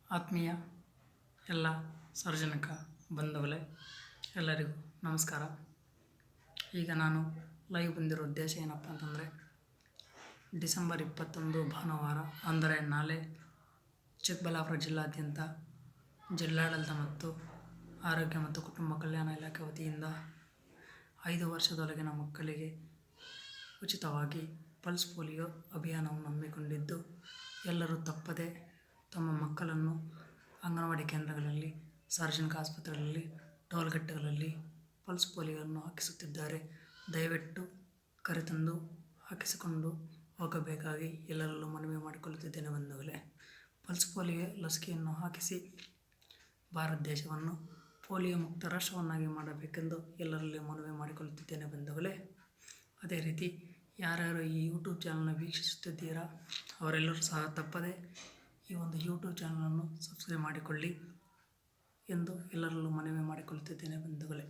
ಆತ್ಮೀಯ ಎಲ್ಲ ಸಾರ್ವಜನಿಕ ಬಂಧುಗಳೇ, ಎಲ್ಲರಿಗೂ ನಮಸ್ಕಾರ. ಈಗ ನಾನು ಲೈವ್ ಬಂದಿರೋ ಉದ್ದೇಶ ಏನಪ್ಪ ಅಂತಂದರೆ, ಡಿಸೆಂಬರ್ 21 ಭಾನುವಾರ ಅಂದರೆ ನಾಳೆ ಚಿಕ್ಕಬಳ್ಳಾಪುರ ಜಿಲ್ಲಾದ್ಯಂತ ಜಿಲ್ಲಾಡಳಿತ ಮತ್ತು ಆರೋಗ್ಯ ಮತ್ತು ಕುಟುಂಬ ಕಲ್ಯಾಣ ಇಲಾಖೆ ವತಿಯಿಂದ 5 ವರ್ಷದೊಳಗಿನ ಮಕ್ಕಳಿಗೆ ಉಚಿತವಾಗಿ ಪಲ್ಸ್ ಪೋಲಿಯೋ ಅಭಿಯಾನವನ್ನು ಹಮ್ಮಿಕೊಂಡಿದ್ದು, ಎಲ್ಲರೂ ತಪ್ಪದೆ ತಮ್ಮ ಮಕ್ಕಳನ್ನು ಅಂಗನವಾಡಿ ಕೇಂದ್ರಗಳಲ್ಲಿ, ಸಾರ್ವಜನಿಕ ಆಸ್ಪತ್ರೆಗಳಲ್ಲಿ, ಟೋಲ್ಗೇಟ್ಗಳಲ್ಲಿ ಪಲ್ಸ್ ಪೋಲಿಯೋವನ್ನು ಹಾಕಿಸುತ್ತಿದ್ದಾರೆ. ದಯವಿಟ್ಟು ಕರೆತಂದು ಹಾಕಿಸಿಕೊಂಡು ಹೋಗಬೇಕಾಗಿ ಎಲ್ಲರಲ್ಲೂ ಮನವಿ ಮಾಡಿಕೊಳ್ಳುತ್ತಿದ್ದೇನೆ ಬಂಧುಗಳೇ. ಪಲ್ಸ್ ಪೋಲಿಯೋ ಲಸಿಕೆಯನ್ನು ಹಾಕಿಸಿ ಭಾರತ ದೇಶವನ್ನು ಪೋಲಿಯೋ ಮುಕ್ತ ರಾಷ್ಟ್ರವನ್ನಾಗಿ ಮಾಡಬೇಕೆಂದು ಎಲ್ಲರಲ್ಲಿ ಮನವಿ ಮಾಡಿಕೊಳ್ಳುತ್ತಿದ್ದೇನೆ ಬಂಧುಗಳೇ. ಅದೇ ರೀತಿ ಯಾರ್ಯಾರು ಈ ಯೂಟ್ಯೂಬ್ ಚಾನಲ್ನ ವೀಕ್ಷಿಸುತ್ತಿದ್ದೀರಾ ಅವರೆಲ್ಲರೂ ಸಹ ತಪ್ಪದೆ ಈ ಒಂದು ಯೂಟ್ಯೂಬ್ ಚಾನಲನ್ನು ಸಬ್ಸ್ಕ್ರೈಬ್ ಮಾಡಿಕೊಳ್ಳಿ ಎಂದು ಎಲ್ಲರಲ್ಲೂ ಮನವಿ ಮಾಡಿಕೊಳ್ಳುತ್ತಿದ್ದೇನೆ ಬಂಧುಗಳೇ.